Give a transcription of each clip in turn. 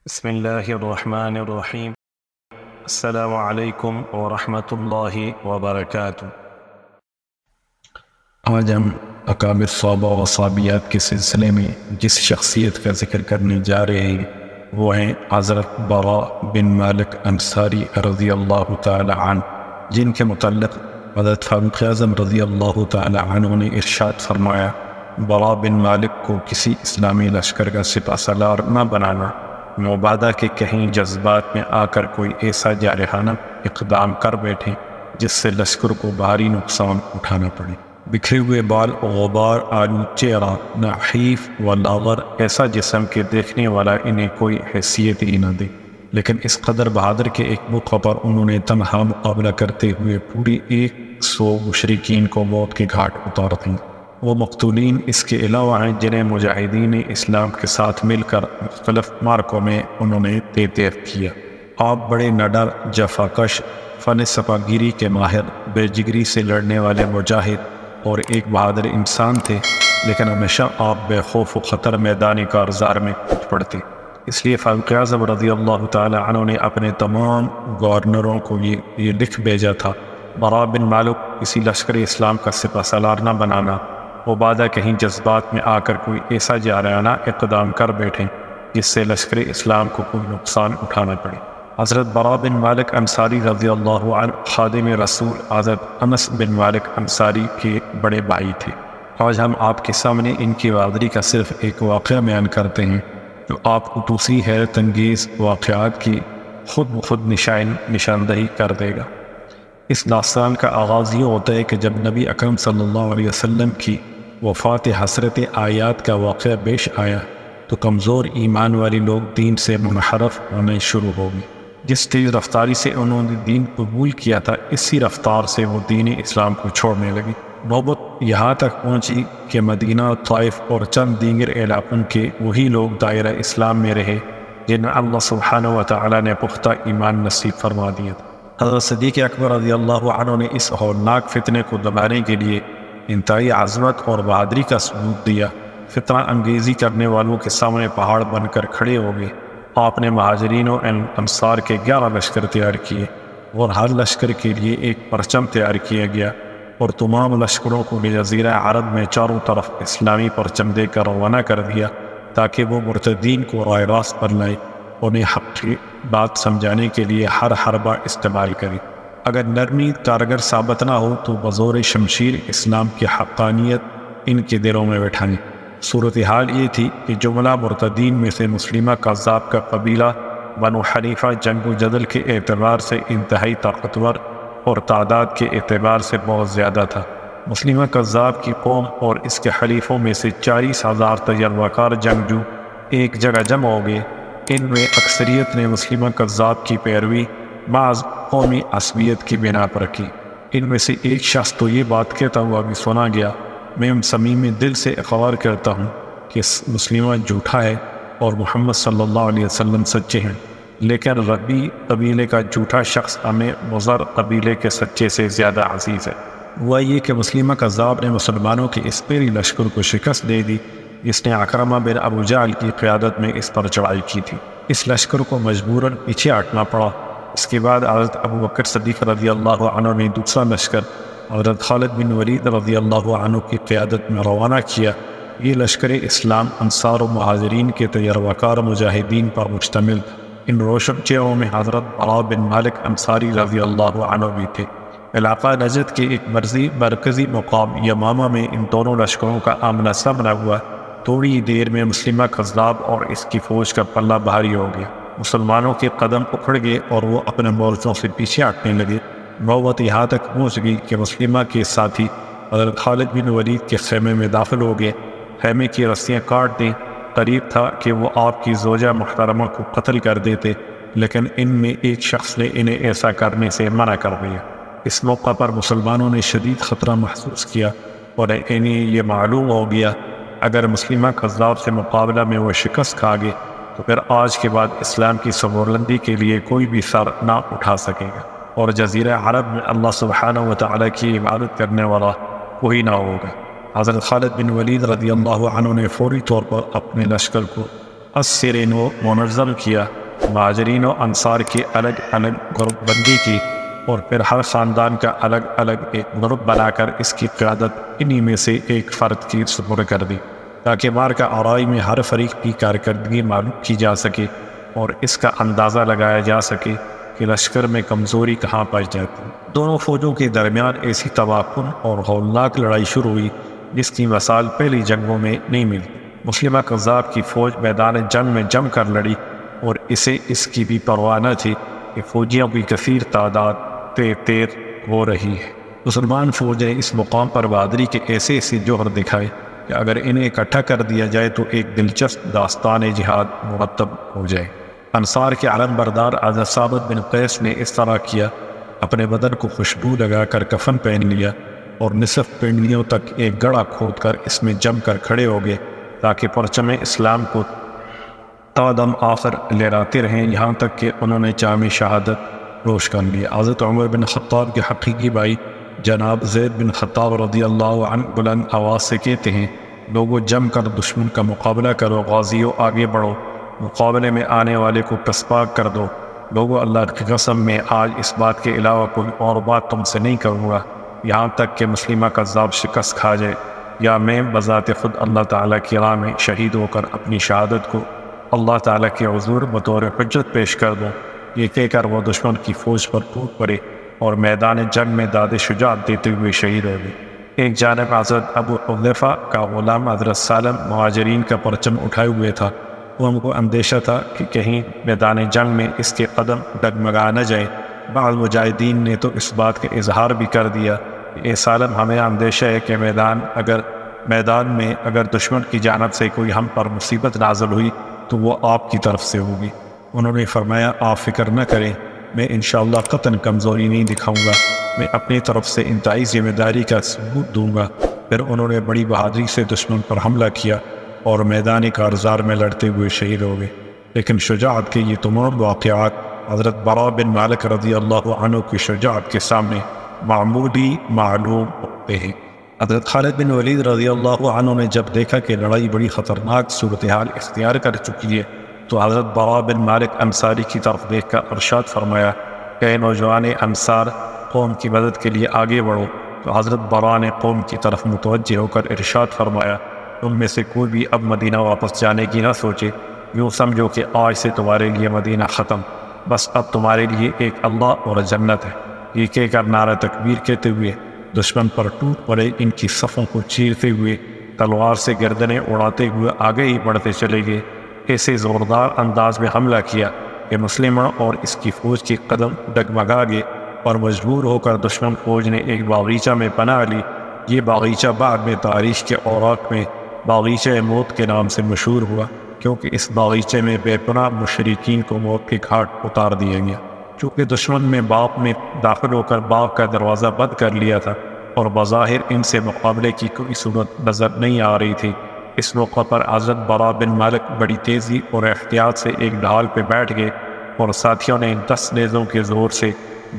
بسم اللہ الرحمن الرحیم۔ السلام علیکم ورحمۃ اللہ وبرکاتہ۔ آج ہم اکابر صحابہ و صحابیات کے سلسلے میں جس شخصیت کا ذکر کرنے جا رہے ہیں وہ ہیں حضرت براء بن مالک انصاری رضی اللہ تعالی عنہ، جن کے متعلق حضرت فاروق اعظم رضی اللہ تعالی عنہ نے ارشاد فرمایا، براء بن مالک کو کسی اسلامی لشکر کا سپہ سالار نہ بنانا، مبادا کہ کہیں جذبات میں آ کر کوئی ایسا جارحانہ اقدام کر بیٹھے جس سے لشکر کو بھاری نقصان اٹھانا پڑے۔ بکھرے ہوئے بال و غبار، آلود چہرہ، نحیف و لاغر، ایسا جسم کے دیکھنے والا انہیں کوئی حیثیت ہی نہ دے، لیکن اس قدر بہادر کے ایک موقع پر انہوں نے تنہا مقابلہ کرتے ہوئے پوری 100 مشرکین کو موت کے گھاٹ اتار دیں۔ وہ مقتولین اس کے علاوہ ہیں جنہیں مجاہدین اسلام کے ساتھ مل کر مختلف معرکوں میں انہوں نے تیز کیا۔ آپ بڑے نڈر، جفاکش، فن سپاگیری کے ماہر، بے جگری سے لڑنے والے مجاہد اور ایک بہادر انسان تھے، لیکن ہمیشہ آپ بے خوف و خطر میدانی کارزار میں کود پڑتے۔ اس لیے فاروق اعظم رضی اللہ تعالی عنہ نے اپنے تمام گورنروں کو یہ لکھ بھیجا تھا، براء بن مالک کسی لشکر اسلام کا سپہ سالار نہ بنانا، مبادا کہیں جذبات میں آ کر کوئی ایسا جارحانہ اقدام کر بیٹھیں جس سے لشکر اسلام کو کوئی نقصان اٹھانا پڑے۔ حضرت براء بن مالک انصاری رضی اللہ عنہ خادم رسول حضرت انس بن مالک انصاری کے بڑے بھائی تھے۔ آج ہم آپ کے سامنے ان کی بہادری کا صرف ایک واقعہ بیان کرتے ہیں جو آپ کو دوسری حیرت انگیز واقعات کی خود بخود نشاندہی کر دے گا۔ اس داستان کا آغاز یہ ہوتا ہے کہ جب نبی اکرم صلی اللہ علیہ وسلم کی وفات حسرت آیات کا واقعہ پیش آیا تو کمزور ایمان والی لوگ دین سے منحرف ہونے شروع ہو گئے۔ جس تیز رفتاری سے انہوں نے دین قبول کیا تھا، اسی رفتار سے وہ دین اسلام کو چھوڑنے لگی۔ نوبت یہاں تک پہنچی کہ مدینہ، طائف اور چند دیگر علاقوں کے وہی لوگ دائرہ اسلام میں رہے جن اللہ سبحانہ و تعالی نے پختہ ایمان نصیب فرما دیا تھا۔ حضرت صدیق اکبر رضی اللہ عنہ نے اس ہولناک فتنے کو دبانے کے لیے انتہائی عظمت اور بہادری کا ثبوت دیا۔ فتنہ انگیزی کرنے والوں کے سامنے پہاڑ بن کر کھڑے ہو گئے۔ آپ نے مہاجرین و انصار کے 11 لشکر تیار کیے اور ہر لشکر کے لیے ایک پرچم تیار کیا گیا، اور تمام لشکروں کو جزیرہ عرب میں چاروں طرف اسلامی پرچم دے کر روانہ کر دیا تاکہ وہ مرتدین کو رائے راست پر لائے، انہیں حق کی بات سمجھانے کے لیے ہر حربہ استعمال کرے۔ اگر نرمی کارگر ثابت نہ ہو تو بزور شمشیر اسلام کی حقانیت ان کے دلوں میں بٹھائیں۔ صورتحال یہ تھی کہ جملہ مرتدین میں سے مسلمہ کذاب کا قبیلہ بنو حنیفہ جنگ و جدل کے اعتبار سے انتہائی طاقتور اور تعداد کے اعتبار سے بہت زیادہ تھا۔ مسلمہ کذاب کی قوم اور اس کے حلیفوں میں سے 40,000 تجربہ کار جنگجو ایک جگہ جمع ہو گئے۔ ان میں اکثریت نے مسلمہ کذاب کی پیروی بعض قومی عصبیت کی بنا پر کی۔ ان میں سے ایک شخص تو یہ بات کہتا ہوا بھی سنا گیا، میں صمیم دل سے اقرار کرتا ہوں کہ مسلمہ جھوٹا ہے اور محمد صلی اللہ علیہ وسلم سچے ہیں، لیکن ربی قبیلے کا جھوٹا شخص ہمیں مضر قبیلے کے سچے سے زیادہ عزیز ہے۔ ہوا یہ کہ مسلمہ کذاب نے مسلمانوں کے اس پیری لشکر کو شکست دے دی جس نے عکرمہ بن ابو جہل کی قیادت میں اس پر چڑھائی کی تھی۔ اس لشکر کو مجبوراً پیچھے ہٹنا پڑا۔ اس کے بعد حضرت ابو بکر صدیق رضی اللہ عنہ نے دوسرا لشکر حضرت خالد بن ولید رضی اللہ عنہ کی قیادت میں روانہ کیا۔ یہ لشکر اسلام انصار و مہاجرین کے تجربہ کار مجاہدین پر مشتمل۔ ان روشن چہروں میں حضرت براء بن مالک انصاری رضی اللہ عنہ بھی تھے۔ علاقہ نجد کے ایک مرکزی مقام یمامہ میں ان دونوں لشکروں کا آمنا سامنا ہوا۔ تھوڑی دیر میں مسلمہ کذاب اور اس کی فوج کا پلہ بھاری ہو گیا۔ مسلمانوں کے قدم اکھڑ گئے اور وہ اپنے مورچوں سے پیچھے ہٹنے لگے۔ نوبت یہاں تک پہنچ گئی کہ مسلمہ کے ساتھی حضرت خالد بن ولید کے خیمے میں داخل ہو گئے۔ خیمے کی رسیاں کاٹ دیں، قریب تھا کہ وہ آپ کی زوجہ محترمہ کو قتل کر دیتے، لیکن ان میں ایک شخص نے انہیں ایسا کرنے سے منع کر دیا۔ اس موقع پر مسلمانوں نے شدید خطرہ محسوس کیا اور انہیں یہ معلوم ہو گیا اگر مسلمہ کذاب سے مقابلہ میں وہ شکست کھا گئے تو پھر آج کے بعد اسلام کی سربلندی کے لیے کوئی بھی سر نہ اٹھا سکے گا، اور جزیرہ عرب میں اللہ سبحانہ و تعالی کی عبادت کرنے والا کوئی نہ ہوگا۔ حضرت خالد بن ولید رضی اللہ عنہ نے فوری طور پر اپنے لشکر کو اسرین و منظم کیا، مہاجرین و انصار کی الگ الگ گروپ بندی کی، اور پھر ہر خاندان کا الگ الگ ایک گروپ بنا کر اس کی قیادت انہی میں سے ایک فرد کی سپرد کر دی، تاکہ معرکہ آرائی میں ہر فریق کی کارکردگی معلوم کی جا سکے اور اس کا اندازہ لگایا جا سکے کہ لشکر میں کمزوری کہاں پائی جاتی۔ دونوں فوجوں کے درمیان ایسی تباہکن اور ہولناک لڑائی شروع ہوئی جس کی مثال پہلی جنگوں میں نہیں ملی۔ مسلمہ کذاب کی فوج میدان جنگ میں جم کر لڑی اور اسے اس کی بھی پرواہ نہ تھی کہ فوجیوں کی کثیر تعداد تیر ہو رہی ہے۔ مسلمان فوج نے اس مقام پر بہادری کے ایسے جوہر دکھائے کہ اگر انہیں اکٹھا کر دیا جائے تو ایک دلچسپ داستان جہاد مرتب ہو جائے۔ انصار کے علم بردار حضرت ثابت بن قیس نے اس طرح کیا، اپنے بدن کو خوشبو لگا کر کفن پہن لیا اور نصف پنڈلیوں تک ایک گڑھا کھود کر اس میں جم کر کھڑے ہو گئے تاکہ پرچم اسلام کو تادم آخر لہراتے رہیں، یہاں تک کہ انہوں نے جام شہادت روش کر لیا۔ حضرت عمر بن خطاب کے حقیقی بھائی جناب زید بن خطاب رضی اللہ عنہ بلند آواز سے کہتے ہیں، لوگوں جم کر دشمن کا مقابلہ کرو، غازیوں آگے بڑھو، مقابلے میں آنے والے کو پسپاک کر دو۔ لوگوں اللہ کی قسم میں آج اس بات کے علاوہ کوئی اور بات تم سے نہیں کروں گا، یہاں تک کہ مسلمہ کذاب شکست کھا جائے یا میں بذات خود اللہ تعالیٰ کی راہ میں شہید ہو کر اپنی شہادت کو اللہ تعالیٰ کے حضور بطور حجت پیش کر دوں۔ یہ کہہ کر وہ دشمن کی فوج پر ٹوٹ پڑے اور میدان جنگ میں داد شجاعت دیتے ہوئے شہید ہو گئے۔ ایک جانب حضرت ابو حذیفہ کا غلام حضرت سالم مہاجرین کا پرچم اٹھائے ہوئے تھا، وہ ہم کو اندیشہ تھا کہ کہیں میدان جنگ میں اس کے قدم ڈگمگا نہ جائیں۔ بعض مجاہدین نے تو اس بات کا اظہار بھی کر دیا کہ اے سالم، ہمیں اندیشہ ہے کہ میدان میں اگر دشمن کی جانب سے کوئی ہم پر مصیبت نازل ہوئی تو وہ آپ کی طرف سے ہوگی۔ انہوں نے فرمایا، آپ فکر نہ کریں، میں انشاءاللہ قطعاً کمزوری نہیں دکھاؤں گا، میں اپنی طرف سے انتہائی ذمہ داری کا ثبوت دوں گا۔ پھر انہوں نے بڑی بہادری سے دشمن پر حملہ کیا اور میدان کارزار میں لڑتے ہوئے شہید ہو گئے۔ لیکن شجاعت کے یہ تمام واقعات حضرت براء بن مالک رضی اللہ عنہ کی شجاعت کے سامنے معمولی معلوم ہوتے ہیں۔ حضرت خالد بن ولید رضی اللہ عنہ نے جب دیکھا کہ لڑائی بڑی خطرناک صورتحال اختیار کر چکی ہے تو حضرت براء بن مالک انصاری کی طرف دیکھ کر ارشاد فرمایا کہ نوجوان انصار، قوم کی مدد کے لیے آگے بڑھو۔ تو حضرت براء نے قوم کی طرف متوجہ ہو کر ارشاد فرمایا، تم میں سے کوئی بھی اب مدینہ واپس جانے کی نہ سوچے، یوں سمجھو کہ آج سے تمہارے لیے مدینہ ختم، بس اب تمہارے لیے ایک اللہ اور جنت ہے۔ یہ کہہ کر نعرہ تکبیر کہتے ہوئے دشمن پر ٹوٹ پڑے، ان کی صفوں کو چیرتے ہوئے تلوار سے گردنیں اڑاتے ہوئے آگے ہی بڑھتے چلے گئے۔ ایسے زوردار انداز میں حملہ کیا کہ مسلمہ اور اس کی فوج کے قدم ڈگمگا گئے اور مجبور ہو کر دشمن فوج نے ایک باغیچہ میں پناہ لی۔ یہ باغیچہ بعد میں تاریخ کے اوراق میں باغیچہ موت کے نام سے مشہور ہوا، کیونکہ اس باغیچے میں بے پناہ مشرکین کو موت کے گھاٹ اتار دیا گیا۔ چونکہ دشمن میں باغ میں داخل ہو کر باغ کا دروازہ بند کر لیا تھا اور بظاہر ان سے مقابلے کی کوئی صورت نظر نہیں آ رہی تھی، اس موقع پر حضرت براء بن مالک بڑی تیزی اور احتیاط سے ایک ڈھال پہ بیٹھ گئے اور ساتھیوں نے 10 نیزوں کے زور سے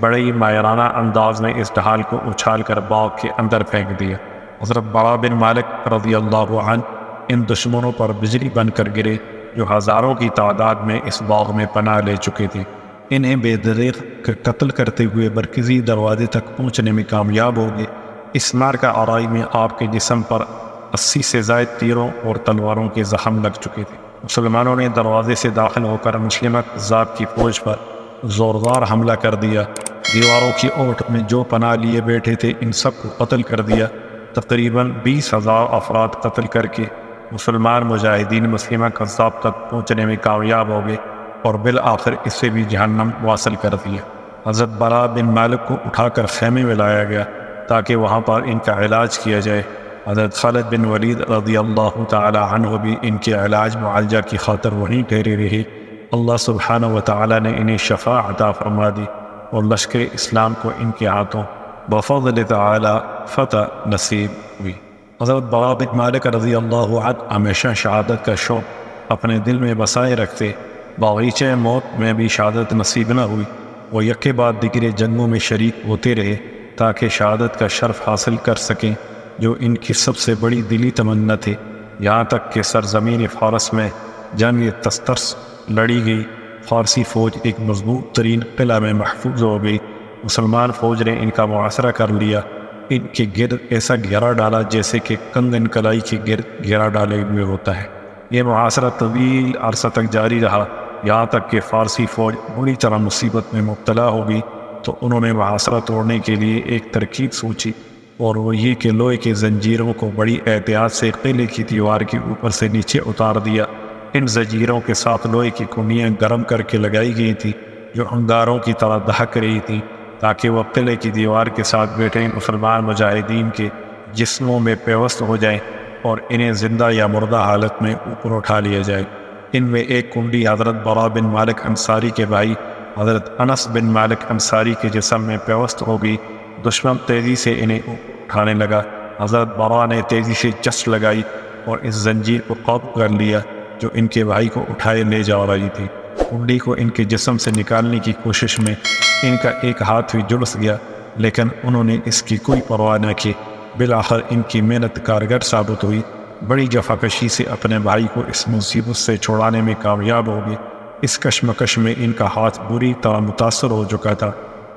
بڑے ہی ماہرانہ انداز میں اس ڈھال کو اچھال کر باغ کے اندر پھینک دیا۔ حضرت براء بن مالک رضی اللہ عنہ ان دشمنوں پر بجلی بن کر گرے جو ہزاروں کی تعداد میں اس باغ میں پناہ لے چکے تھے۔ انہیں بے دریغ قتل کرتے ہوئے مرکزی دروازے تک پہنچنے میں کامیاب ہو گئے۔ اس معرکہ آرائی میں آپ کے جسم پر 80 سے زائد تیروں اور تلواروں کے زخم لگ چکے تھے۔ مسلمانوں نے دروازے سے داخل ہو کر مسلمہ کذاب کی فوج پر زوردار حملہ کر دیا۔ دیواروں کی اوٹ میں جو پناہ لیے بیٹھے تھے ان سب کو قتل کر دیا۔ تقریباً 20,000 افراد قتل کر کے مسلمان مجاہدین مسلمہ کذاب تک پہنچنے میں کامیاب ہو گئے اور بالآخر اس سے بھی جہنم واصل کر دیا۔ حضرت براء بن مالک کو اٹھا کر خیمے میں لایا گیا تاکہ وہاں پر ان کا علاج کیا جائے۔ حضرت خالد بن ولید رضی اللہ تعالی عنہ بھی ان کے علاج معالجہ کی خاطر وہیں ٹھہرے رہے۔ اللہ سبحانہ و تعالی نے انہیں شفا عطا فرما دی اور لشکر اسلام کو ان کے ہاتھوں بفضل تعالی فتح نصیب ہوئی۔ حضرت براء بن مالک رضی اللہ عنہ ہمیشہ شہادت کا شوق اپنے دل میں بسائے رکھتے۔ باغیچہ موت میں بھی شہادت نصیب نہ ہوئی، وہ یکے بعد دیگر جنگوں میں شریک ہوتے رہے تاکہ شہادت کا شرف حاصل کر سکیں جو ان کی سب سے بڑی دلی تمنا تھی، یہاں تک کہ سرزمین فارس میں جنگ تسترس لڑی گئی، فارسی فوج ایک مضبوط ترین قلعہ میں محفوظ ہو گئی، مسلمان فوج نے ان کا محاصرہ کر لیا، ان کے گرد ایسا گھیرا ڈالا جیسے کہ کنگن کلائی کے گرد گھیرا ڈالے ہوئے ہوتا ہے۔ یہ محاصرہ طویل عرصہ تک جاری رہا، یہاں تک کہ فارسی فوج بری طرح مصیبت میں مبتلا ہو گئی، تو انہوں نے محاصرہ توڑنے کے لیے ایک ترکیب سوچی، اور وہ یہ کہ لوہے کے زنجیروں کو بڑی احتیاط سے قلعے کی دیوار کے اوپر سے نیچے اتار دیا۔ ان زنجیروں کے ساتھ لوہے کی کنڈیاں گرم کر کے لگائی گئی تھیں جو انگاروں کی طرح دہک رہی تھیں، تاکہ وہ قلعے کی دیوار کے ساتھ بیٹھے مسلمان مجاہدین کے جسموں میں پیوست ہو جائیں اور انہیں زندہ یا مردہ حالت میں اوپر اٹھا لیا جائے۔ ان میں ایک کنڈی حضرت برا بن مالک انصاری کے بھائی حضرت انس بن مالک انصاری کے جسم میں پیوست ہو گئی۔ دشمن تیزی سے انہیں اٹھانے لگا، حضرت برا نے تیزی سے چسٹ لگائی اور اس زنجیر کو قابو کر لیا جو ان کے بھائی کو اٹھائے لے جا رہی تھی۔ کنڈی کو ان کے جسم سے نکالنے کی کوشش میں ان کا ایک ہاتھ بھی جھلس گیا، لیکن انہوں نے اس کی کوئی پرواہ نہ کی۔ بالآخر ان کی محنت کارگر ثابت ہوئی، بڑی جفاکشی سے اپنے بھائی کو اس مصیبت سے چھڑانے میں کامیاب ہو گئی۔ اس کشمکش میں ان کا ہاتھ بری طرح متاثر ہو چکا تھا۔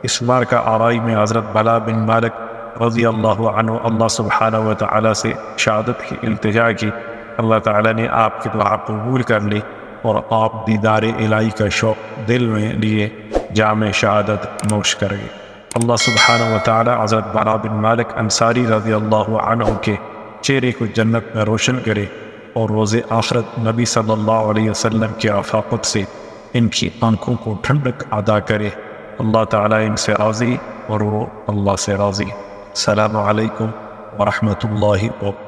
اس بار کا آرائی میں حضرت بلا بن مالک رضی اللہ عنہ اللہ سبحانہ و تعالیٰ سے شہادت کی التجا کی۔ اللہ تعالیٰ نے آپ کی دعا قبول کر لی اور آپ دیدار الہی کا شوق دل میں لیے جام شہادت نوش کر گئے۔ اللہ سبحانہ و تعالیٰ حضرت برا بن مالک انصاری رضی اللہ عنہ کے چہرے کو جنت میں روشن کرے اور روز آخرت نبی صلی اللہ علیہ وسلم کی رفاقت سے ان کی آنکھوں کو ٹھنڈک عطا کرے۔ اللہ تعالیٰ ان سے راضی اور وہ اللہ سے راضی۔ السلام علیکم ورحمۃ اللہ وبرکاتہ۔